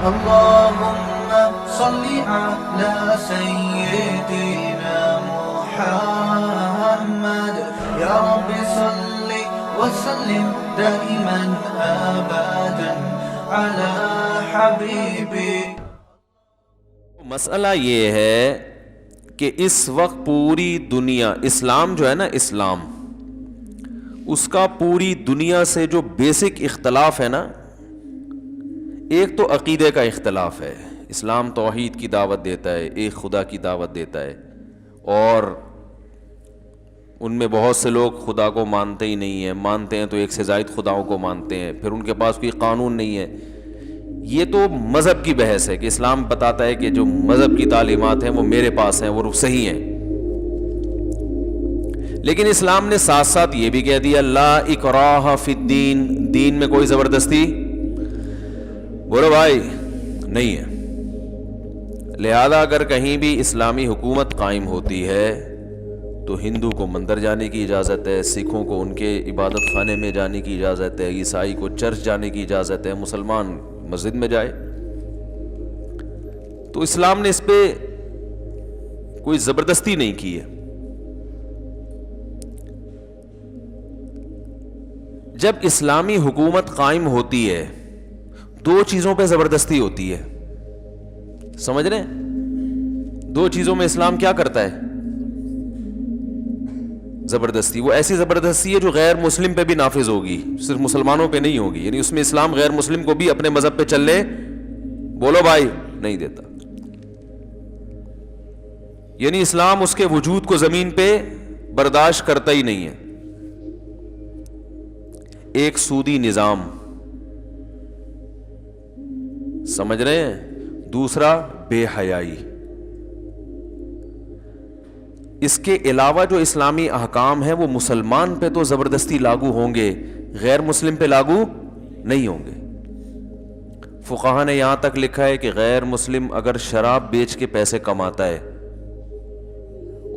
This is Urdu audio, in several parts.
اللهم صل على سيدنا محمد يا رب صل وسلم دائما ابدا على حبيبي. مسئلہ یہ ہے کہ اس وقت پوری دنیا، اسلام جو ہے نا، اسلام اس کا پوری دنیا سے جو بیسک اختلاف ہے نا، ایک تو عقیدے کا اختلاف ہے. اسلام توحید کی دعوت دیتا ہے، ایک خدا کی دعوت دیتا ہے، اور ان میں بہت سے لوگ خدا کو مانتے ہی نہیں ہیں، مانتے ہیں تو ایک سے زائد خداؤں کو مانتے ہیں، پھر ان کے پاس کوئی قانون نہیں ہے. یہ تو مذہب کی بحث ہے کہ اسلام بتاتا ہے کہ جو مذہب کی تعلیمات ہیں وہ میرے پاس ہیں، وہ صحیح ہیں. لیکن اسلام نے ساتھ ساتھ یہ بھی کہہ دیا لا اکراہ فی الدین، دین میں کوئی زبردستی بولو بھائی نہیں ہے. لہذا اگر کہیں بھی اسلامی حکومت قائم ہوتی ہے تو ہندو کو مندر جانے کی اجازت ہے، سکھوں کو ان کے عبادت خانے میں جانے کی اجازت ہے، عیسائی کو چرچ جانے کی اجازت ہے، مسلمان مسجد میں جائے. تو اسلام نے اس پہ کوئی زبردستی نہیں کی ہے. جب اسلامی حکومت قائم ہوتی ہے دو چیزوں پہ زبردستی ہوتی ہے، سمجھ رہے ہیں؟ دو چیزوں میں اسلام کیا کرتا ہے؟ زبردستی. وہ ایسی زبردستی ہے جو غیر مسلم پہ بھی نافذ ہوگی، صرف مسلمانوں پہ نہیں ہوگی. یعنی اس میں اسلام غیر مسلم کو بھی اپنے مذہب پہ چلنے بولو بھائی نہیں دیتا. یعنی اسلام اس کے وجود کو زمین پہ برداشت کرتا ہی نہیں ہے. ایک سودی نظام، سمجھ رہے ہیں؟ دوسرا بے حیائی. اس کے علاوہ جو اسلامی احکام ہیں وہ مسلمان پہ تو زبردستی لاگو ہوں گے، غیر مسلم پہ لاگو نہیں ہوں گے. فقہا نے یہاں تک لکھا ہے کہ غیر مسلم اگر شراب بیچ کے پیسے کماتا ہے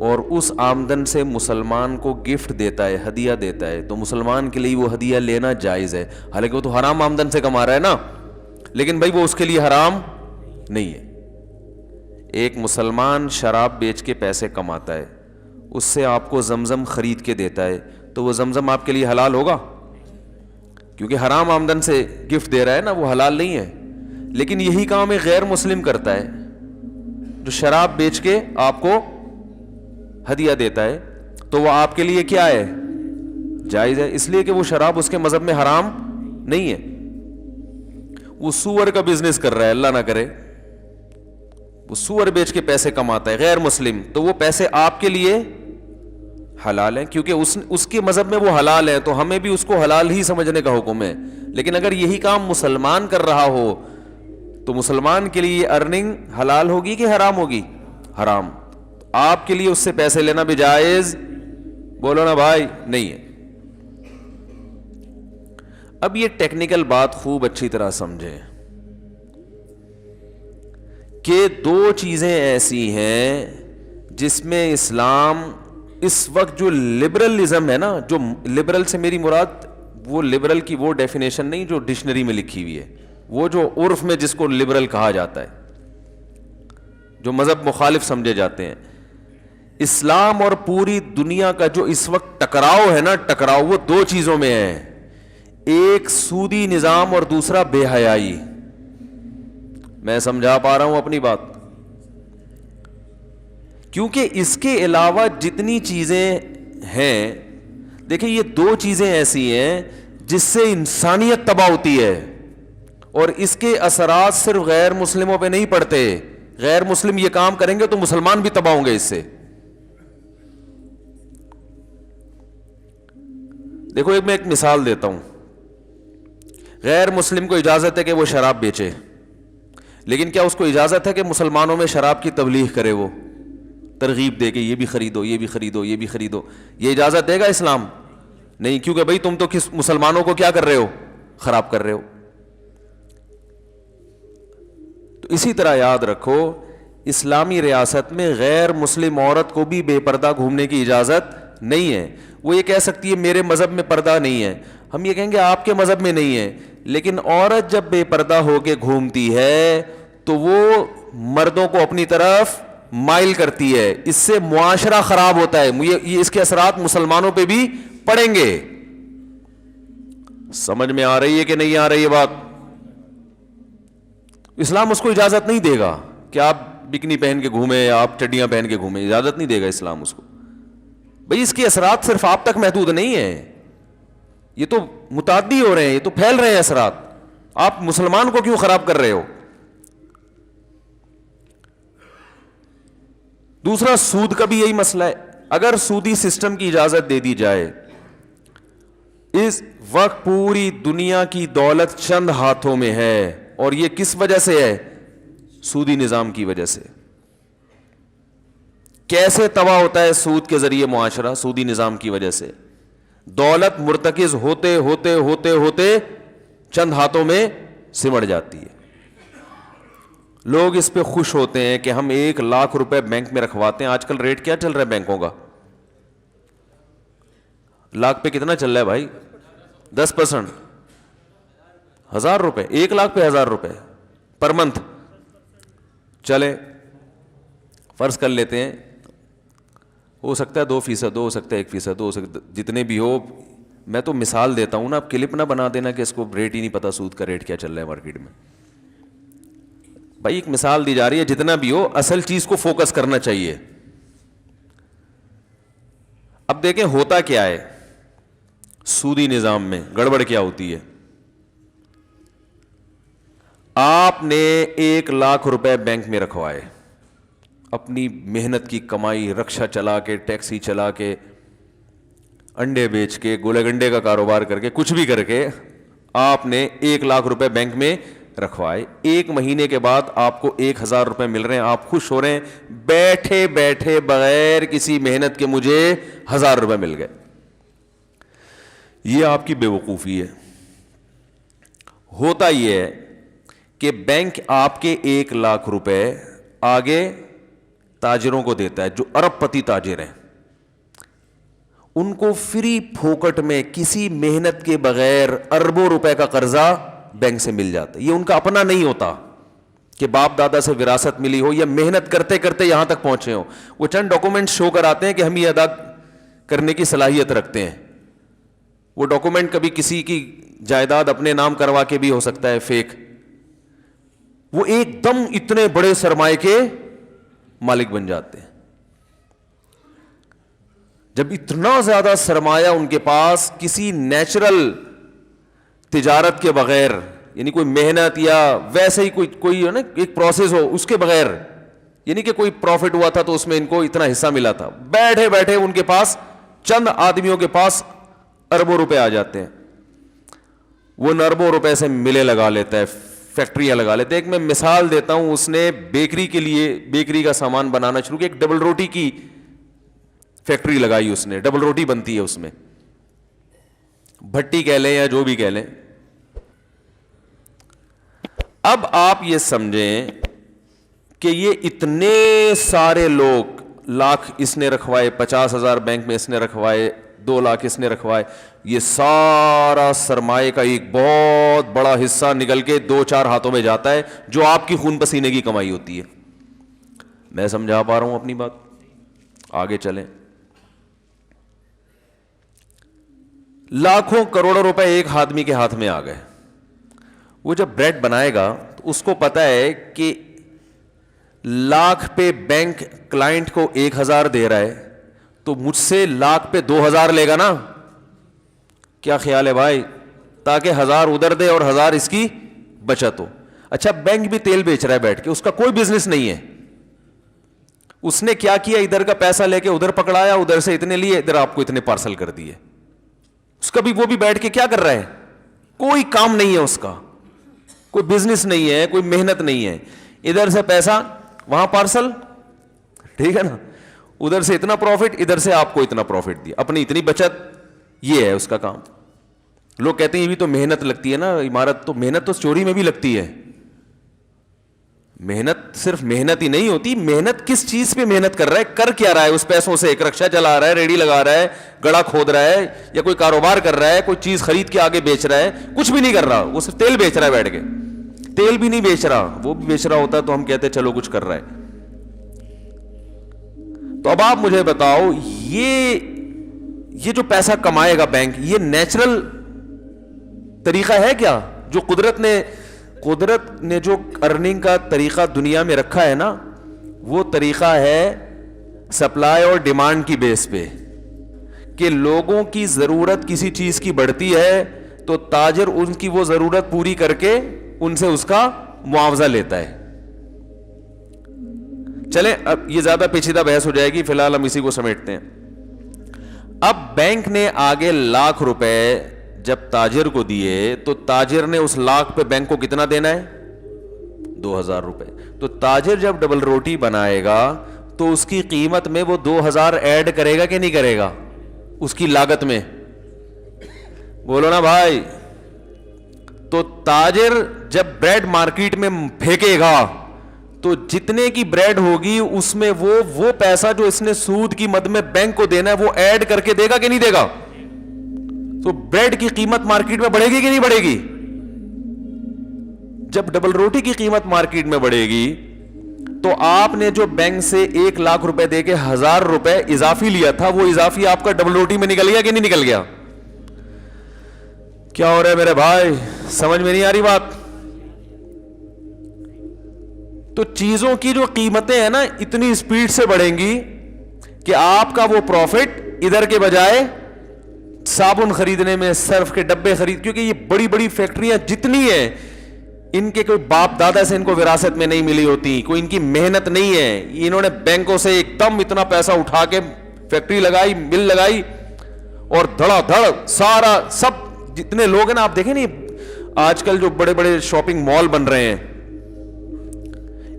اور اس آمدن سے مسلمان کو گفٹ دیتا ہے، ہدیہ دیتا ہے، تو مسلمان کے لیے وہ ہدیہ لینا جائز ہے. حالانکہ وہ تو حرام آمدن سے کما رہا ہے نا، لیکن بھائی وہ اس کے لیے حرام نہیں ہے. ایک مسلمان شراب بیچ کے پیسے کماتا ہے، اس سے آپ کو زمزم خرید کے دیتا ہے، تو وہ زمزم آپ کے لیے حلال ہوگا؟ کیونکہ حرام آمدن سے گفٹ دے رہا ہے نا، وہ حلال نہیں ہے. لیکن یہی کام ایک غیر مسلم کرتا ہے جو شراب بیچ کے آپ کو ہدیہ دیتا ہے، تو وہ آپ کے لیے کیا ہے؟ جائز ہے، اس لیے کہ وہ شراب اس کے مذہب میں حرام نہیں ہے. وہ سور کا بزنس کر رہا ہے، اللہ نہ کرے، وہ سور بیچ کے پیسے کماتا ہے غیر مسلم، تو وہ پیسے آپ کے لیے حلال ہیں کیونکہ اس کے مذہب میں وہ حلال ہے، تو ہمیں بھی اس کو حلال ہی سمجھنے کا حکم ہے. لیکن اگر یہی کام مسلمان کر رہا ہو تو مسلمان کے لیے یہ ارننگ حلال ہوگی کہ حرام ہوگی؟ حرام. آپ کے لیے اس سے پیسے لینا بھی جائز بولو نا بھائی نہیں ہے. اب یہ ٹیکنیکل بات خوب اچھی طرح سمجھیں کہ دو چیزیں ایسی ہیں جس میں اسلام اس وقت جو لبرلزم ہے نا، جو لبرل سے میری مراد وہ لبرل کی وہ ڈیفینیشن نہیں جو ڈکشنری میں لکھی ہوئی ہے، وہ جو عرف میں جس کو لبرل کہا جاتا ہے، جو مذہب مخالف سمجھے جاتے ہیں. اسلام اور پوری دنیا کا جو اس وقت ٹکراؤ ہے نا، ٹکراؤ وہ دو چیزوں میں ہے، ایک سودی نظام اور دوسرا بے حیائی. میں سمجھا پا رہا ہوں اپنی بات؟ کیونکہ اس کے علاوہ جتنی چیزیں ہیں، دیکھیں یہ دو چیزیں ایسی ہیں جس سے انسانیت تباہ ہوتی ہے، اور اس کے اثرات صرف غیر مسلموں پہ نہیں پڑتے. غیر مسلم یہ کام کریں گے تو مسلمان بھی تباہ ہوں گے اس سے. دیکھو میں ایک مثال دیتا ہوں. غیر مسلم کو اجازت ہے کہ وہ شراب بیچے، لیکن کیا اس کو اجازت ہے کہ مسلمانوں میں شراب کی تبلیغ کرے، وہ ترغیب دے کہ یہ بھی خریدو، یہ بھی خریدو، یہ بھی خریدو؟ یہ اجازت دے گا اسلام؟ نہیں، کیونکہ بھائی تم تو کس مسلمانوں کو کیا کر رہے ہو؟ خراب کر رہے ہو. تو اسی طرح یاد رکھو اسلامی ریاست میں غیر مسلم عورت کو بھی بے پردہ گھومنے کی اجازت نہیں ہے. وہ یہ کہہ سکتی ہے میرے مذہب میں پردہ نہیں ہے, ہم یہ کہیں گے آپ کے مذہب میں نہیں ہے. لیکن عورت جب بے پردہ ہو کے گھومتی ہے تو وہ مردوں کو اپنی طرف مائل کرتی ہے, اس سے معاشرہ خراب ہوتا ہے. یہ اس کے اثرات مسلمانوں پہ بھی پڑیں گے. سمجھ میں آ رہی ہے کہ نہیں آ رہی ہے بات؟ اسلام اس کو اجازت نہیں دے گا کہ آپ بکنی پہن کے گھومیں یا آپ چڈیاں پہن کے گھومیں, اجازت نہیں دے گا اسلام اس کو. بھئی اس کے اثرات صرف آپ تک محدود نہیں ہیں, یہ تو متعدی ہو رہے ہیں, یہ تو پھیل رہے ہیں اثرات. آپ مسلمان کو کیوں خراب کر رہے ہو؟ دوسرا, سود کا بھی یہی مسئلہ ہے. اگر سودی سسٹم کی اجازت دے دی جائے, اس وقت پوری دنیا کی دولت چند ہاتھوں میں ہے, اور یہ کس وجہ سے ہے؟ سودی نظام کی وجہ سے. کیسے تباہ ہوتا ہے سود کے ذریعے معاشرہ؟ سودی نظام کی وجہ سے. دولت مرتکز ہوتے ہوتے ہوتے ہوتے چند ہاتھوں میں سمٹ جاتی ہے. لوگ اس پہ خوش ہوتے ہیں کہ ہم 1,00,000 روپے بینک میں رکھواتے ہیں. آج کل ریٹ کیا چل رہا ہے بینکوں کا؟ لاکھ پہ کتنا چل رہا ہے بھائی؟ 10%. 1,000 روپے, 1,00,000 پہ 1,000 روپے پر منتھ. چلے فرض کر لیتے ہیں, ہو سکتا ہے 2%, ہو سکتا ہے 1%, ہو سکتا جتنے بھی ہو. میں تو مثال دیتا ہوں نا, آپ کلپ نہ بنا دینا کہ اس کو ریٹ ہی نہیں پتا سود کا ریٹ کیا چل رہا ہے مارکیٹ میں. بھائی ایک مثال دی جا رہی ہے, جتنا بھی ہو اصل چیز کو فوکس کرنا چاہیے. اب دیکھیں ہوتا کیا ہے سودی نظام میں, گڑبڑ کیا ہوتی ہے. آپ نے 1,00,000 روپے بینک میں رکھوائے, اپنی محنت کی کمائی, رکشا چلا کے, ٹیکسی چلا کے, انڈے بیچ کے, گولے گنڈے کا کاروبار کر کے, کچھ بھی کر کے آپ نے 1,00,000 روپے بینک میں رکھوائے. 1 مہینے کے بعد آپ کو 1,000 روپے مل رہے ہیں, آپ خوش ہو رہے ہیں, بیٹھے بیٹھے بغیر کسی محنت کے مجھے 1,000 روپے مل گئے. یہ آپ کی بے وقوفی ہے. ہوتا یہ ہے کہ بینک آپ کے 1,00,000 روپے آگے تاجروں کو دیتا ہے, جو ارب پتی تاجر ہیں, ان کو فری پھوکٹ میں کسی محنت کے بغیر اربوں روپے کا قرضہ بینک سے مل جاتا ہے. یہ ان کا اپنا نہیں ہوتا کہ باپ دادا سے وراثت ملی ہو یا محنت کرتے کرتے یہاں تک پہنچے ہو. وہ چند ڈاکومنٹ شو کراتے ہیں کہ ہم یہ ادا کرنے کی صلاحیت رکھتے ہیں. وہ ڈاکومنٹ کبھی کسی کی جائیداد اپنے نام کروا کے بھی ہو سکتا ہے فیک. وہ ایک دم اتنے بڑے سرمایہ کے مالک بن جاتے ہیں. جب اتنا زیادہ سرمایہ ان کے پاس کسی نیچرل تجارت کے بغیر, یعنی کوئی محنت یا ویسے ہی کوئی ہے نا ایک پروسیس ہو اس کے بغیر, یعنی کہ کوئی پروفٹ ہوا تھا تو اس میں ان کو اتنا حصہ ملا تھا, بیٹھے بیٹھے ان کے پاس چند آدمیوں کے پاس اربوں روپے آ جاتے ہیں. وہ اربوں روپے سے ملے لگا لیتا ہے, فیکٹریاں لگا لیتے ہیں. ایک میں مثال دیتا ہوں, اس نے بیکری کے لیے بیکری کا سامان بنانا شروع کیا. ایک ڈبل روٹی کی فیکٹری لگائی اس نے, ڈبل روٹی بنتی ہے اس میں, بھٹی کہہ لیں یا جو بھی کہہ لیں. اب آپ یہ سمجھیں کہ یہ اتنے سارے لوگ, لاکھ اس نے رکھوائے, 50,000 بینک میں اس نے رکھوائے, 2 لاکھ اس نے رکھوائے, یہ سارا سرمایہ کا ایک بہت بڑا حصہ نکل کے 2-4 ہاتھوں میں جاتا ہے, جو آپ کی خون پسینے کی کمائی ہوتی ہے. میں سمجھا پا رہا ہوں اپنی بات؟ آگے چلیں. لاکھوں کروڑوں روپے ایک آدمی کے ہاتھ میں آ گئے. وہ جب بریڈ بنائے گا تو اس کو پتا ہے کہ 1,00,000 پہ بینک کلائنٹ کو 1,000 دے رہا ہے, تو مجھ سے 1,00,000 پہ 2,000 لے گا نا. کیا خیال ہے بھائی؟ تاکہ 1,000 ادھر دے اور 1,000 اس کی بچت ہو. اچھا بینک بھی تیل بیچ رہا ہے بیٹھ کے, اس کا کوئی بزنس نہیں ہے. اس نے کیا کیا, ادھر کا پیسہ لے کے ادھر پکڑایا, ادھر سے اتنے لیے, ادھر آپ کو اتنے پارسل کر دیے. اس کا بھی وہ بھی بیٹھ کے کیا کر رہا ہے؟ کوئی کام نہیں ہے اس کا, کوئی بزنس نہیں ہے, کوئی محنت نہیں ہے. ادھر سے پیسہ وہاں پارسل, ٹھیک ہے نا, ادھر سے اتنا پروفٹ, ادھر سے آپ کو اتنا پروفٹ دیا, اپنی اتنی بچت. یہ ہے اس کا کام. لوگ کہتے ہیں یہ بھی تو محنت لگتی ہے نا, عمارت تو محنت تو چوری میں بھی لگتی ہے. محنت صرف محنت ہی نہیں ہوتی, محنت کس چیز پہ محنت کر رہا ہے, کر کیا رہا ہے اس پیسوں سے. ایک رکشہ چلا رہا ہے, ریڑھی لگا رہا ہے, گڑا کھود رہا ہے, یا کوئی کاروبار کر رہا ہے, کوئی چیز خرید کے آگے بیچ رہا ہے, کچھ بھی نہیں کر رہا, وہ صرف تیل بیچ رہا ہے بیٹھ کے. تیل بھی نہیں بیچ رہا, وہ بھی بیچ رہا ہوتا تو ہم کہتے چلو کچھ کر رہا ہے. تو اب آپ مجھے بتاؤ, یہ جو پیسہ کمائے گا بینک, یہ نیچرل طریقہ ہے کیا؟ جو قدرت نے جو ارننگ کا طریقہ دنیا میں رکھا ہے نا, وہ طریقہ ہے سپلائی اور ڈیمانڈ کی بیس پہ, کہ لوگوں کی ضرورت کسی چیز کی بڑھتی ہے تو تاجر ان کی وہ ضرورت پوری کر کے ان سے اس کا معاوضہ لیتا ہے. چلیں اب یہ زیادہ پیچیدہ بحث ہو جائے گی, فی الحال ہم اسی کو سمیٹتے ہیں. اب بینک نے آگے ₹1,00,000 جب تاجر کو دیے تو تاجر نے اس لاکھ پہ بینک کو کتنا دینا ہے؟ ₹2,000. تو تاجر جب ڈبل روٹی بنائے گا تو اس کی قیمت میں وہ 2,000 ایڈ کرے گا کہ نہیں کرے گا اس کی لاگت میں؟ بولو نا بھائی. تو تاجر جب بریڈ مارکیٹ میں پھینکے گا تو جتنے کی بریڈ ہوگی اس میں وہ پیسہ جو اس نے سود کی مد میں بینک کو دینا ہے وہ ایڈ کر کے دے گا کہ نہیں دے گا؟ تو بریڈ کی قیمت مارکیٹ میں بڑھے گی کہ نہیں بڑھے گی؟ جب ڈبل روٹی کی قیمت مارکیٹ میں بڑھے گی تو آپ نے جو بینک سے ₹1,00,000 دے کے ₹1,000 اضافی لیا تھا, وہ اضافی آپ کا ڈبل روٹی میں نکل گیا کہ نہیں نکل گیا؟ کیا ہو رہا ہے میرے بھائی, سمجھ میں نہیں آ رہی بات؟ تو چیزوں کی جو قیمتیں ہیں نا اتنی اسپیڈ سے بڑھیں گی کہ آپ کا وہ پروفٹ ادھر کے بجائے صابن خریدنے میں, سرف کے ڈبے خرید, کیونکہ یہ بڑی بڑی فیکٹریاں جتنی ہیں ان کے کوئی باپ دادا سے ان کو وراثت میں نہیں ملی ہوتی, کوئی ان کی محنت نہیں ہے, انہوں نے بینکوں سے ایک دم اتنا پیسہ اٹھا کے فیکٹری لگائی, مل لگائی, اور دھڑا دھڑ سارا سب جتنے لوگ ہیں نا, آپ دیکھیں نہیں آج کل جو بڑے بڑے شاپنگ مال بن رہے ہیں,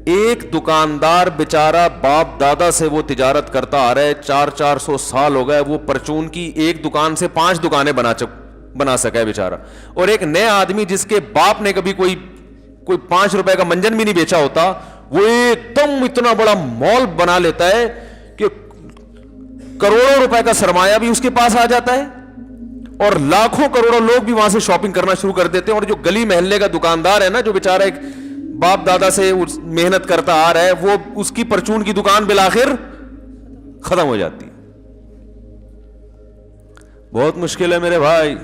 ایک دکاندار بیچارہ باپ دادا سے وہ تجارت کرتا آ رہا ہے, 400 سال ہو گئے, وہ پرچون کی ایک دکان سے 5 دکانیں بنا سکا ہے بیچارہ. اور ایک نیا آدمی جس کے باپ نے کبھی کوئی ₹5 کا منجن بھی نہیں بیچا ہوتا, وہ ایک دم اتنا بڑا مال بنا لیتا ہے کہ کروڑوں روپے کا سرمایہ بھی اس کے پاس آ جاتا ہے, اور لاکھوں کروڑوں لوگ بھی وہاں سے شاپنگ کرنا شروع کر دیتے ہیں. اور جو گلی محلے کا دکاندار ہے نا, جو بیچارہ ایک باپ دادا سے محنت کرتا آ رہا ہے, وہ اس کی پرچون کی دکان بالآخر ختم ہو جاتی ہے. بہت مشکل ہے میرے بھائی,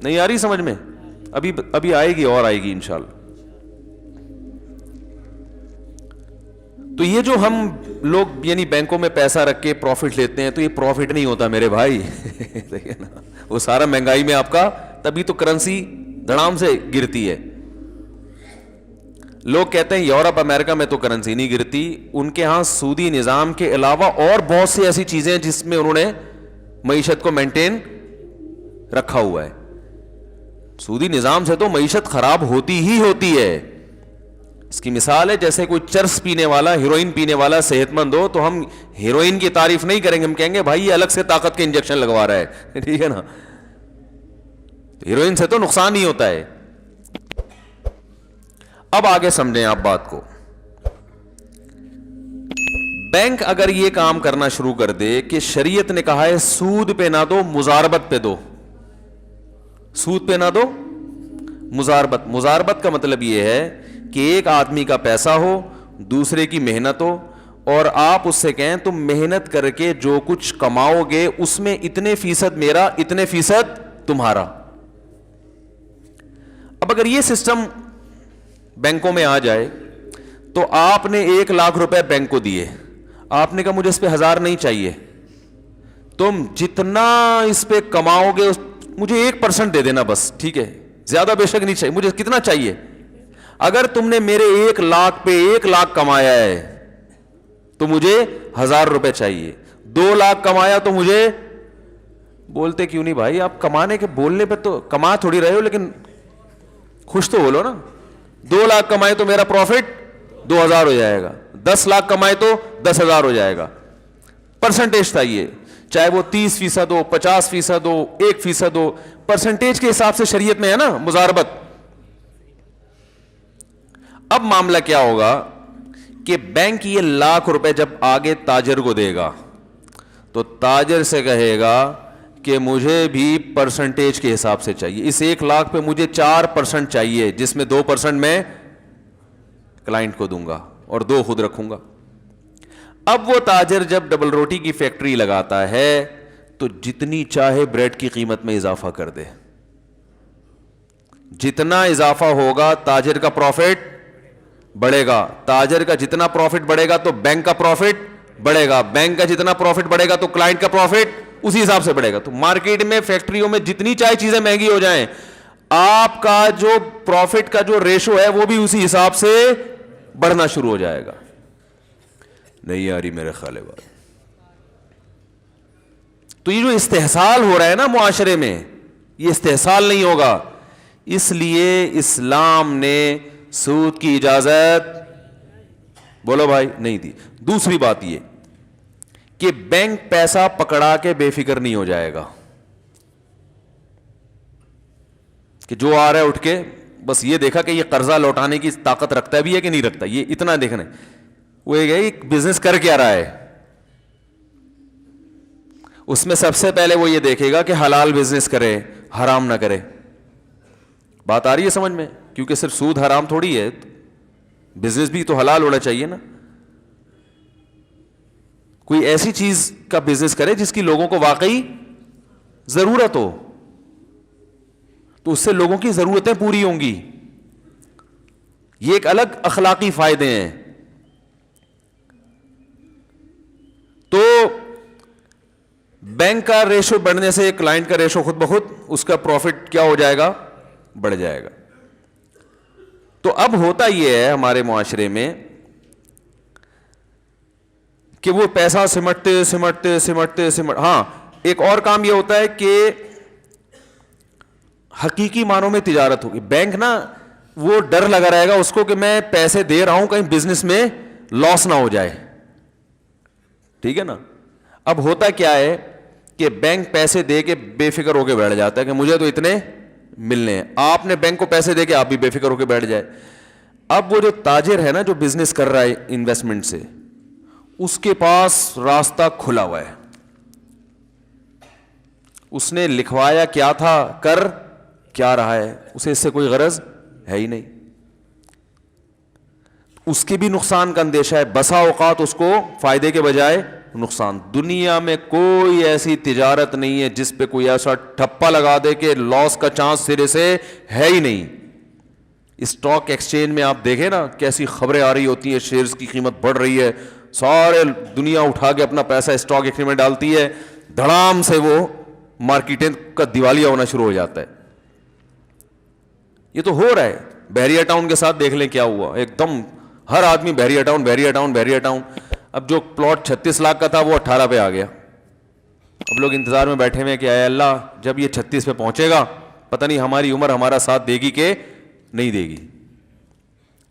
نہیں آ رہی سمجھ میں؟ ابھی آئے گی اور آئے گی انشاءاللہ. تو یہ جو ہم لوگ یعنی بینکوں میں پیسہ رکھ کے پروفٹ لیتے ہیں, تو یہ پروفٹ نہیں ہوتا میرے بھائی. دیکھیں نا, وہ سارا مہنگائی میں آپ کا, تبھی تو کرنسی دھڑام سے گرتی ہے. لوگ کہتے ہیں یورپ امریکہ میں تو کرنسی نہیں گرتی, ان کے ہاں سودی نظام کے علاوہ اور بہت سی ایسی چیزیں جس میں انہوں نے معیشت کو مینٹین رکھا ہوا ہے. سودی نظام سے تو معیشت خراب ہوتی ہی ہوتی ہے. اس کی مثال ہے جیسے کوئی چرس پینے والا, ہیروئن پینے والا صحت مند ہو, تو ہم ہیروئن کی تعریف نہیں کریں گے, ہم کہیں گے بھائی یہ الگ سے طاقت کے انجیکشن لگوا رہا ہے, ٹھیک ہے نا. ہیروئن سے تو نقصان ہی ہوتا ہے. اب آگے سمجھیں آپ بات کو. بینک اگر یہ کام کرنا شروع کر دے کہ شریعت نے کہا ہے سود پہ نہ دو, مزاربت پہ دو, سود پہ نہ دو, مزاربت. مزاربت کا مطلب یہ ہے کہ ایک آدمی کا پیسہ ہو, دوسرے کی محنت ہو, اور آپ اس سے کہیں تم محنت کر کے جو کچھ کماؤ گے اس میں اتنے فیصد میرا, اتنے فیصد تمہارا. اب اگر یہ سسٹم بینکوں میں آ جائے تو آپ نے ₹1,00,000 بینک کو دیے, آپ نے کہا مجھے اس پہ 1,000 نہیں چاہیے, تم جتنا اس پہ کماؤ گے مجھے 1% دے دینا بس, ٹھیک ہے, زیادہ بے شک نہیں چاہیے, مجھے کتنا چاہیے. اگر تم نے میرے 1,00,000 پہ 1,00,000 کمایا ہے تو مجھے ₹1,000 چاہیے. 2,00,000 کمایا تو مجھے, بولتے کیوں نہیں بھائی, آپ کمانے کے بولنے پہ تو کما تھوڑی رہے ہو, لیکن خوش تو بولو نا. 2,00,000 کمائے تو میرا پروفٹ 2,000 ہو جائے گا, 10,00,000 کمائے تو 10,000 ہو جائے گا. پرسنٹیج تھا یہ, چاہے وہ 30% ہو, 50% ہو, 1% ہو, پرسنٹیج کے حساب سے شریعت میں ہے نا مزاربت. اب معاملہ کیا ہوگا کہ بینک یہ ₹1,00,000 جب آگے تاجر کو دے گا تو تاجر سے کہے گا کہ مجھے بھی پرسنٹیج کے حساب سے چاہیے, اس 1,00,000 پہ مجھے 4% چاہیے, جس میں 2% میں کلائنٹ کو دوں گا اور 2 خود رکھوں گا. اب وہ تاجر جب ڈبل روٹی کی فیکٹری لگاتا ہے تو جتنی چاہے بریڈ کی قیمت میں اضافہ کر دے, جتنا اضافہ ہوگا تاجر کا پروفٹ بڑھے گا, تاجر کا جتنا پروفٹ بڑھے گا تو بینک کا پروفٹ بڑھے گا, بینک کا جتنا پروفٹ بڑھے گا تو کلائنٹ کا پروفٹ اسی حساب سے بڑھے گا. تو مارکیٹ میں فیکٹریوں میں جتنی چاہے چیزیں مہنگی ہو جائیں, آپ کا جو پروفٹ کا جو ریشو ہے وہ بھی اسی حساب سے بڑھنا شروع ہو جائے گا. نہیں آ رہی میرے خیال ہے بات. تو یہ جو استحصال ہو رہا ہے نا معاشرے میں, یہ استحصال نہیں ہوگا. اس لیے اسلام نے سود کی اجازت, بولو بھائی, نہیں دی. دوسری بات یہ کہ بینک پیسہ پکڑا کے بے فکر نہیں ہو جائے گا کہ جو آ رہا ہے اٹھ کے بس یہ دیکھا کہ یہ قرضہ لوٹانے کی طاقت رکھتا بھی ہے کہ نہیں رکھتا, یہ اتنا دیکھنا ہے. وہ ایک بزنس کر کے آ رہا ہے, اس میں سب سے پہلے وہ یہ دیکھے گا کہ حلال بزنس کرے, حرام نہ کرے. بات آ رہی ہے سمجھ میں؟ کیونکہ صرف سود حرام تھوڑی ہے, بزنس بھی تو حلال ہونا چاہیے نا. کوئی ایسی چیز کا بزنس کرے جس کی لوگوں کو واقعی ضرورت ہو, تو اس سے لوگوں کی ضرورتیں پوری ہوں گی. یہ ایک الگ اخلاقی فائدے ہیں. تو بینک کا ریشو بڑھنے سے کلائنٹ کا ریشو خود بخود اس کا پروفٹ کیا ہو جائے گا, بڑھ جائے گا. تو اب ہوتا یہ ہے ہمارے معاشرے میں کہ وہ پیسہ سمٹتے, ہاں ایک اور کام یہ ہوتا ہے کہ حقیقی معنوں میں تجارت ہوگی. بینک نا وہ ڈر لگا رہے گا اس کو کہ میں پیسے دے رہا ہوں کہیں بزنس میں لاس نہ ہو جائے, ٹھیک ہے نا. اب ہوتا کیا ہے کہ بینک پیسے دے کے بے فکر ہو کے بیٹھ جاتا ہے کہ مجھے تو اتنے ملنے ہیں. آپ نے بینک کو پیسے دے کے آپ بھی بے فکر ہو کے بیٹھ جائے. اب وہ جو تاجر ہے نا جو بزنس کر رہا ہے انویسٹمنٹ سے, اس کے پاس راستہ کھلا ہوا ہے. اس نے لکھوایا کیا تھا, کر کیا رہا ہے, اسے اس سے کوئی غرض ہے ہی نہیں. اس کے بھی نقصان کا اندیشہ ہے, بسا اوقات اس کو فائدے کے بجائے نقصان. دنیا میں کوئی ایسی تجارت نہیں ہے جس پہ کوئی ایسا ٹھپا لگا دے کہ لاس کا چانس سرے سے ہے ہی نہیں. اسٹاک ایکسچینج میں آپ دیکھیں نا کیسی خبریں آ رہی ہوتی ہیں, شیئرز کی قیمت بڑھ رہی ہے, سارے دنیا اٹھا کے اپنا پیسہ اسٹاک ایکسچینج میں ڈالتی ہے, دھڑام سے وہ مارکیٹیں کا دیوالیہ ہونا شروع ہو جاتا ہے. یہ تو ہو رہا ہے. بحریہ ٹاؤن کے ساتھ دیکھ لیں کیا ہوا, ایک دم ہر آدمی بحریہ ٹاؤن بحریہ ٹاؤن بحریہ ٹاؤن. اب جو پلاٹ 36 لاکھ کا تھا وہ 18 پہ آ گیا. اب لوگ انتظار میں بیٹھے ہوئے کہ اے اللہ جب یہ 36 پہ پہنچے گا پتہ نہیں ہماری عمر ہمارا ساتھ دے گی کہ نہیں دے گی.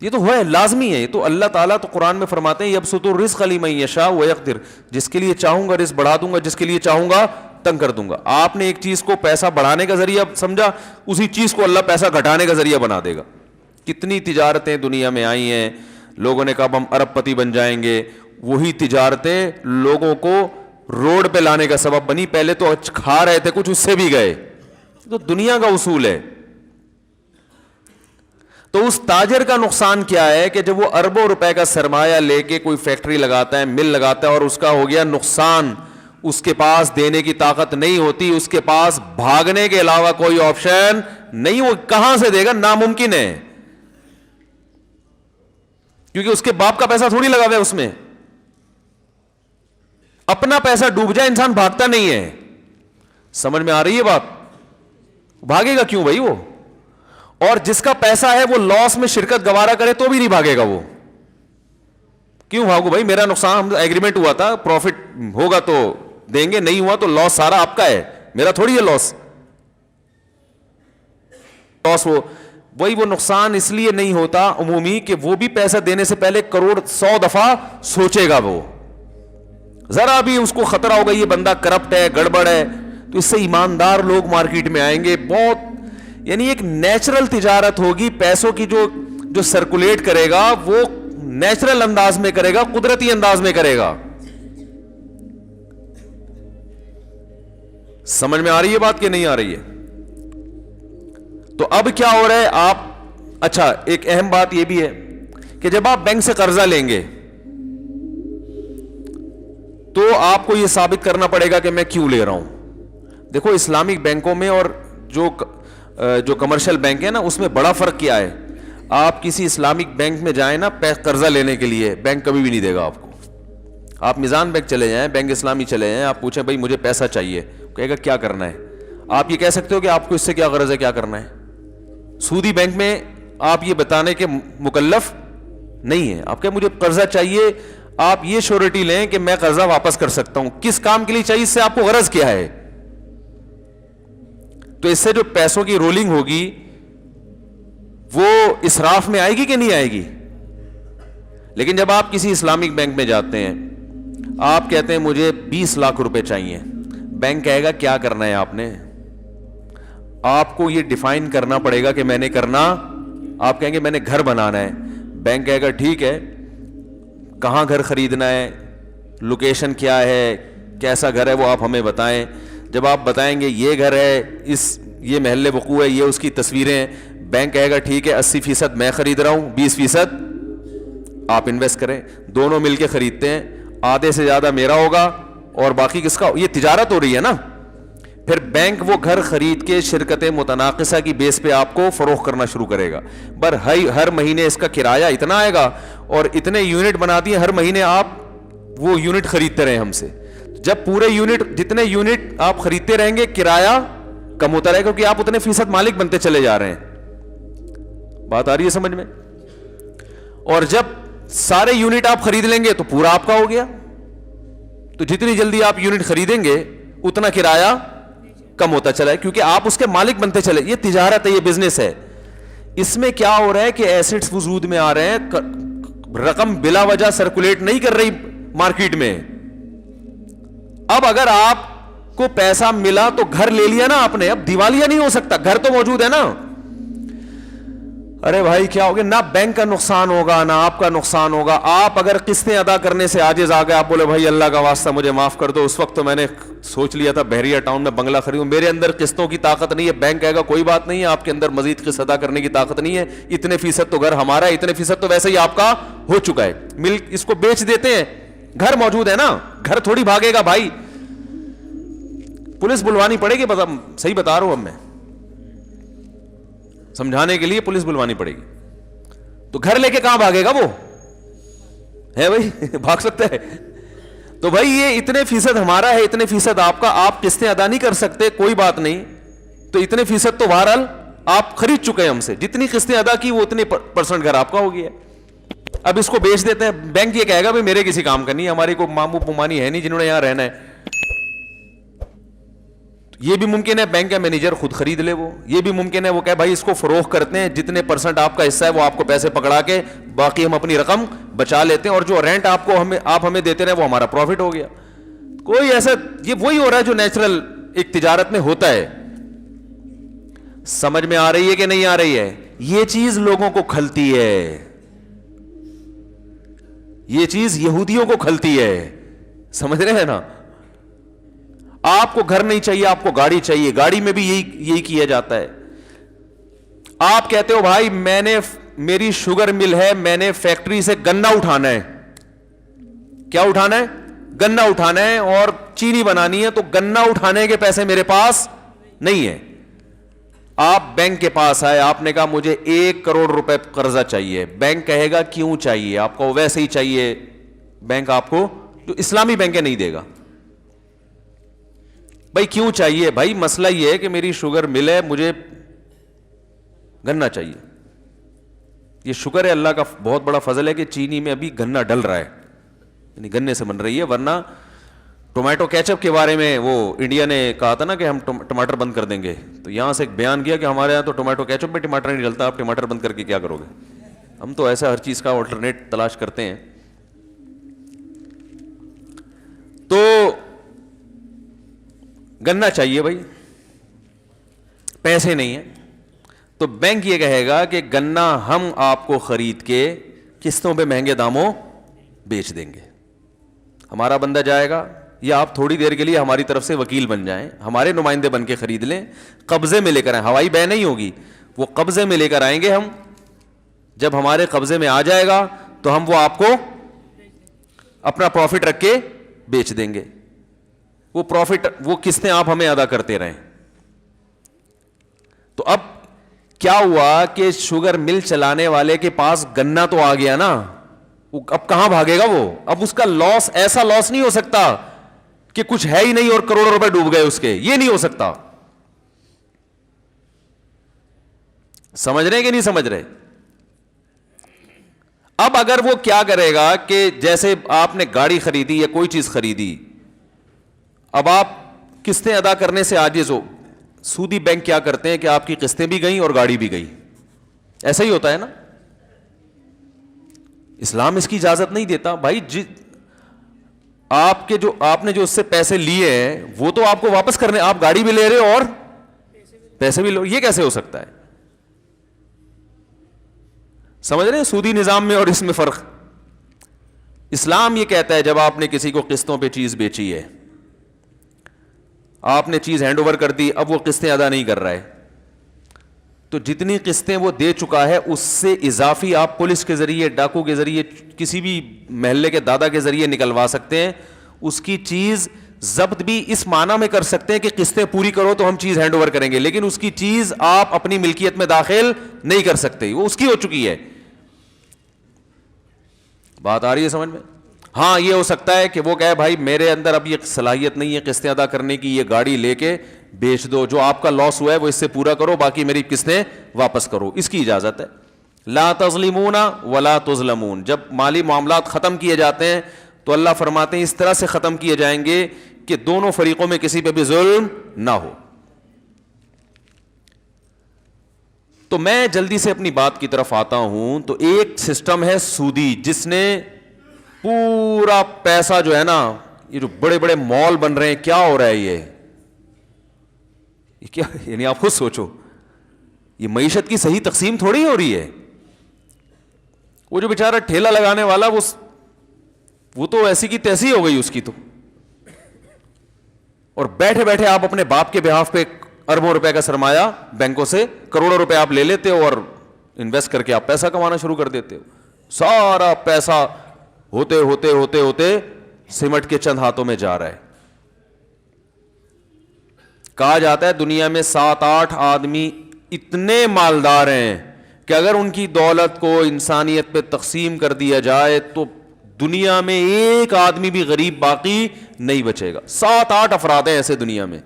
یہ تو ہے, لازمی ہے. یہ تو اللہ تعالیٰ تو قرآن میں فرماتے ہیں یبسط الرزق لمن یشاء ویقدر, جس کے لیے چاہوں گا رزق بڑھا دوں گا, جس کے لیے چاہوں گا تنگ کر دوں گا. آپ نے ایک چیز کو پیسہ بڑھانے کا ذریعہ سمجھا, اسی چیز کو اللہ پیسہ گھٹانے کا ذریعہ بنا دے گا. کتنی تجارتیں دنیا میں آئی ہیں, لوگوں نے کہا ہم ارب پتی بن جائیں گے, وہی تجارتیں لوگوں کو روڈ پہ لانے کا سبب بنی. پہلے تو کھا رہے تھے کچھ, اس سے بھی گئے. تو دنیا کا اصول ہے. تو اس تاجر کا نقصان کیا ہے کہ جب وہ اربوں روپے کا سرمایہ لے کے کوئی فیکٹری لگاتا ہے, مل لگاتا ہے, اور اس کا ہو گیا نقصان, اس کے پاس دینے کی طاقت نہیں ہوتی, اس کے پاس بھاگنے کے علاوہ کوئی آپشن نہیں. وہ کہاں سے دے گا, ناممکن ہے, کیونکہ اس کے باپ کا پیسہ تھوڑی لگا ہوا ہے اس میں. اپنا پیسہ ڈوب جائے انسان بھاگتا نہیں ہے. سمجھ میں آ رہی ہے بات؟ بھاگے گا کیوں بھائی وہ؟ اور جس کا پیسہ ہے وہ لاس میں شرکت گوارا کرے تو بھی نہیں بھاگے گا. وہ کیوں بھاگو بھائی, میرا نقصان, ایگریمنٹ ہوا تھا, پروفٹ ہوگا تو دیں گے, نہیں ہوا تو لاس سارا آپ کا ہے, میرا تھوڑی ہے لاس. وہی وہ نقصان اس لیے نہیں ہوتا عمومی کہ وہ بھی پیسہ دینے سے پہلے کروڑ 100 دفعہ سوچے گا. وہ ذرا بھی اس کو خطرہ ہوگا یہ بندہ کرپٹ ہے, گڑبڑ ہے, تو اس سے ایماندار لوگ مارکیٹ میں آئیں گے. بہت یعنی ایک نیچرل تجارت ہوگی پیسوں کی, جو جو سرکولیٹ کرے گا وہ نیچرل انداز میں کرے گا, قدرتی انداز میں کرے گا. سمجھ میں آ رہی ہے بات کہ نہیں آ رہی ہے؟ تو اب کیا ہو رہا ہے آپ, اچھا ایک اہم بات یہ بھی ہے کہ جب آپ بینک سے قرضہ لیں گے تو آپ کو یہ ثابت کرنا پڑے گا کہ میں کیوں لے رہا ہوں. دیکھو اسلامک بینکوں میں اور جو کمرشل بینک ہے نا, اس میں بڑا فرق کیا ہے. آپ کسی اسلامک بینک میں جائیں نا قرضہ لینے کے لیے, بینک کبھی بھی نہیں دے گا آپ کو. آپ میزان بینک چلے جائیں, بینک اسلامی چلے جائیں, آپ پوچھیں بھائی مجھے پیسہ چاہیے, کہے گا کیا کرنا ہے. آپ یہ کہہ سکتے ہو کہ آپ کو اس سے کیا غرض ہے, کیا کرنا ہے. سودی بینک میں آپ یہ بتانے کے مکلف نہیں ہے. آپ کہ مجھے قرضہ چاہیے, آپ یہ شورٹی لیں کہ میں قرضہ واپس کر سکتا ہوں. کس کام کے لیے چاہیے, اس سے آپ کو غرض کیا ہے. تو اس سے جو پیسوں کی رولنگ ہوگی وہ اسراف میں آئے گی کہ نہیں آئے گی. لیکن جب آپ کسی اسلامک بینک میں جاتے ہیں, آپ کہتے ہیں مجھے 20 لاکھ روپے چاہیے, بینک کہے گا کیا کرنا ہے آپ نے. آپ کو یہ ڈیفائن کرنا پڑے گا کہ میں نے کرنا, آپ کہیں گے میں نے گھر بنانا ہے. بینک کہے گا ٹھیک ہے, کہاں گھر خریدنا ہے, لوکیشن کیا ہے, کیسا گھر ہے وہ آپ ہمیں بتائیں. جب آپ بتائیں گے یہ گھر ہے, یہ محلے وقوع ہے, یہ اس کی تصویریں ہیں, بینک کہے گا ٹھیک ہے 80% میں خرید رہا ہوں, 20% آپ انویسٹ کریں. دونوں مل کے خریدتے ہیں, آدھے سے زیادہ میرا ہوگا اور باقی کس کا. یہ تجارت ہو رہی ہے نا. پھر بینک وہ گھر خرید کے شرکت متناقصہ کی بیس پہ آپ کو فروخت کرنا شروع کرے گا. ہر مہینے اس کا کرایہ اتنا آئے گا اور اتنے یونٹ بنا دیے, ہر مہینے آپ وہ یونٹ خریدتے رہیں ہم سے. جب پورے یونٹ, جتنے یونٹ آپ خریدتے رہیں گے کرایہ کم ہوتا رہے گا, کیونکہ آپ اتنے فیصد مالک بنتے چلے جا رہے ہیں. بات آ رہی ہے سمجھ میں؟ اور جب سارے یونٹ آپ خرید لیں گے تو پورا آپ کا ہو گیا. تو جتنی جلدی آپ یونٹ خریدیں گے اتنا کرایہ کم ہوتا چلا ہے, کیونکہ آپ اس کے مالک بنتے چلے. یہ تجارت ہے, یہ بزنس ہے. اس میں کیا ہو رہا ہے کہ ایسٹس وجود میں آ رہے ہیں, رقم بلا وجہ سرکولیٹ نہیں کر رہی مارکیٹ میں. اب اگر آپ کو پیسہ ملا تو گھر لے لیا نا آپ نے, اب دیوالیہ نہیں ہو سکتا, گھر تو موجود ہے نا. ارے بھائی کیا ہوگا, نہ بینک کا نقصان ہوگا نہ آپ کا نقصان ہوگا. آپ اگر قسطیں ادا کرنے سے عاجز آ گئے, آپ بولے بھائی اللہ کا واسطہ مجھے معاف کر دو, اس وقت تو میں نے سوچ لیا تھا بحریہ ٹاؤن میں بنگلہ خریدوں, میرے اندر قسطوں کی طاقت نہیں ہے. بینک کہے گا کوئی بات نہیں ہے, آپ کے اندر مزید قسط ادا کرنے کی طاقت نہیں ہے, اتنے فیصد تو گھر ہمارا ہے, اتنے فیصد تو ویسے ہی آپ کا ہو چکا ہے, ملک اس کو بیچ دیتے ہیں, گھر موجود ہے نا, گھر تھوڑی بھاگے گا بھائی. پولیس بلوانی پڑے گی, صحیح بتا رہا ہوں اب میں, سمجھانے کے لیے پولیس بلوانی پڑے گی. تو گھر لے کے کہاں بھاگے گا وہ, ہے بھائی بھاگ سکتا ہے. تو بھائی یہ اتنے فیصد ہمارا ہے, اتنے فیصد آپ کا, آپ قسطیں ادا نہیں کر سکتے, کوئی بات نہیں, تو اتنے فیصد تو بہرحال آپ خرید چکے ہیں ہم سے, جتنی قسطیں ادا کی وہ اتنے پرسنٹ گھر آپ کا ہو گیا. اب اس کو بیچ دیتے ہیں. بینک یہ کہے گا بھائی میرے کسی کام کا نہیں, ہماری کوئی مامو پمانی ہے نہیں جنہوں نے یہاں رہنا ہے. یہ بھی ممکن ہے بینک کا مینیجر خود خرید لے وہ, یہ بھی ممکن ہے وہ کہے بھائی اس کو فروخت کرتے ہیں, جتنے پرسنٹ آپ کا حصہ ہے وہ آپ کو پیسے پکڑا کے باقی ہم اپنی رقم بچا لیتے ہیں, اور جو رینٹ آپ کو آپ ہمیں دیتے رہے وہ ہمارا پروفٹ ہو گیا. کوئی ایسا, یہ وہی ہو رہا ہے جو نیچرل ایک تجارت میں ہوتا ہے. سمجھ میں آ رہی ہے کہ نہیں آ رہی ہے؟ یہ چیز لوگوں کو کھلتی ہے, یہ چیز یہودیوں کو کھلتی ہے, سمجھ رہے ہیں نا. آپ کو گھر نہیں چاہیے, آپ کو گاڑی چاہیے, گاڑی میں بھی یہی کیا جاتا ہے. آپ کہتے ہو بھائی میری شوگر مل ہے, میں نے فیکٹری سے گنا اٹھانا ہے. کیا اٹھانا ہے؟ گنا اٹھانا ہے, اور چینی بنانی ہے, تو گنا اٹھانے کے پیسے میرے پاس نہیں ہے. آپ بینک کے پاس آئے, آپ نے کہا مجھے 1 کروڑ روپے قرضہ چاہیے. بینک کہے گا کیوں چاہیے, آپ کو ویسے ہی چاہیے. بینک آپ کو, جو اسلامی بینک ہے, نہیں دے گا. بھائی کیوں چاہیے؟ بھائی مسئلہ یہ ہے کہ میری شوگر مل ہے, مجھے گنا چاہیے. یہ شکر ہے اللہ کا بہت بڑا فضل ہے کہ چینی میں ابھی گنا ڈل رہا ہے, یعنی گنے سے بن رہی ہے. ورنہ ٹومیٹو کیچپ کے بارے میں وہ انڈیا نے کہا تھا نا کہ ہم ٹماٹر بند کر دیں گے, تو یہاں سے ایک بیان کیا کہ ہمارے یہاں تو ٹومیٹو کیچپ میں ٹماٹر نہیں ڈلتا, آپ ٹماٹر بند کر کے کیا کرو گے. ہم تو ایسا ہر چیز کا آلٹرنیٹ تلاش کرتے ہیں. تو گنا چاہیے بھائی, پیسے نہیں ہیں. تو بینک یہ کہے گا کہ گنا ہم آپ کو خرید کے قسطوں پہ مہنگے داموں بیچ دیں گے. ہمارا بندہ جائے گا یا آپ تھوڑی دیر کے لیے ہماری طرف سے وکیل بن جائیں, ہمارے نمائندے بن کے خرید لیں, قبضے میں لے کر آئیں, ہوائی بے نہیں ہوگی, وہ قبضے میں لے کر آئیں گے ہم. جب ہمارے قبضے میں آ جائے گا تو ہم وہ آپ کو اپنا پروفٹ رکھ کے بیچ دیں گے. وہ پروفٹ, وہ قسطیں آپ ہمیں ادا کرتے رہیں. تو اب کیا ہوا کہ شوگر مل چلانے والے کے پاس گنا تو آ گیا نا, اب کہاں بھاگے گا وہ؟ اب اس کا لاس ایسا لاس نہیں ہو سکتا کہ کچھ ہے ہی نہیں اور کروڑوں روپے ڈوب گئے اس کے, یہ نہیں ہو سکتا. سمجھ رہے کہ نہیں سمجھ رہے؟ اب اگر وہ کیا کرے گا کہ جیسے آپ نے گاڑی خریدی یا کوئی چیز خریدی, اب آپ قسطیں ادا کرنے سے عاجز ہو, سودی بینک کیا کرتے ہیں کہ آپ کی قسطیں بھی گئیں اور گاڑی بھی گئی. ایسا ہی ہوتا ہے نا. اسلام اس کی اجازت نہیں دیتا بھائی. آپ نے جو اس سے پیسے لیے ہیں وہ تو آپ کو واپس کرنے, آپ گاڑی بھی لے رہے ہو اور پیسے بھی لو, یہ کیسے ہو سکتا ہے؟ سمجھ رہے ہیں سودی نظام میں اور اس میں فرق. اسلام یہ کہتا ہے جب آپ نے کسی کو قسطوں پہ چیز بیچی ہے, آپ نے چیز ہینڈ اوور کر دی, اب وہ قسطیں ادا نہیں کر رہا ہے, تو جتنی قسطیں وہ دے چکا ہے اس سے اضافی آپ پولیس کے ذریعے, ڈاکو کے ذریعے, کسی بھی محلے کے دادا کے ذریعے نکلوا سکتے ہیں. اس کی چیز ضبط بھی اس معنی میں کر سکتے ہیں کہ قسطیں پوری کرو تو ہم چیز ہینڈ اوور کریں گے, لیکن اس کی چیز آپ اپنی ملکیت میں داخل نہیں کر سکتے, وہ اس کی ہو چکی ہے. بات آ رہی ہے سمجھ میں؟ ہاں یہ ہو سکتا ہے کہ وہ کہے بھائی میرے اندر اب یہ صلاحیت نہیں ہے قسطیں ادا کرنے کی, یہ گاڑی لے کے بیچ دو, جو آپ کا لاس ہوا ہے وہ اس سے پورا کرو, باقی میری قسطیں واپس کرو. اس کی اجازت ہے. لا تظلمون ولا تظلمون. جب مالی معاملات ختم کیے جاتے ہیں تو اللہ فرماتے ہیں اس طرح سے ختم کیے جائیں گے کہ دونوں فریقوں میں کسی پہ بھی ظلم نہ ہو. تو میں جلدی سے اپنی بات کی طرف آتا ہوں. تو ایک سسٹم ہے سودی, جس نے پورا پیسہ جو ہے نا, یہ جو بڑے بڑے مال بن رہے ہیں, کیا ہو رہا ہے یہ کیا, یعنی آپ خود سوچو, یہ معیشت کی صحیح تقسیم تھوڑی ہو رہی ہے. وہ جو بیچارہ ٹھیلا لگانے والا وہ تو ایسی کی تیسی ہو گئی اس کی تو, اور بیٹھے بیٹھے آپ اپنے باپ کے بہاف پہ اربوں روپے کا سرمایہ بینکوں سے کروڑوں روپے آپ لے لیتے ہو اور انویسٹ کر کے آپ پیسہ کمانا شروع کر دیتے ہو. سارا پیسہ ہوتے ہوتے ہوتے ہوتے سمٹ کے چند ہاتھوں میں جا رہا ہے. کہا جاتا ہے دنیا میں 7-8 آدمی اتنے مالدار ہیں کہ اگر ان کی دولت کو انسانیت پہ تقسیم کر دیا جائے تو دنیا میں ایک آدمی بھی غریب باقی نہیں بچے گا. 7-8 افراد ہیں ایسے دنیا میں.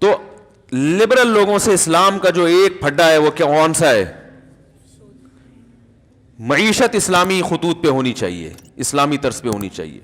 تو لبرل لوگوں سے اسلام کا جو ایک پھڈا ہے وہ کون سا ہے؟ معیشت اسلامی خطوط پہ ہونی چاہیے, اسلامی طرز پہ ہونی چاہیے.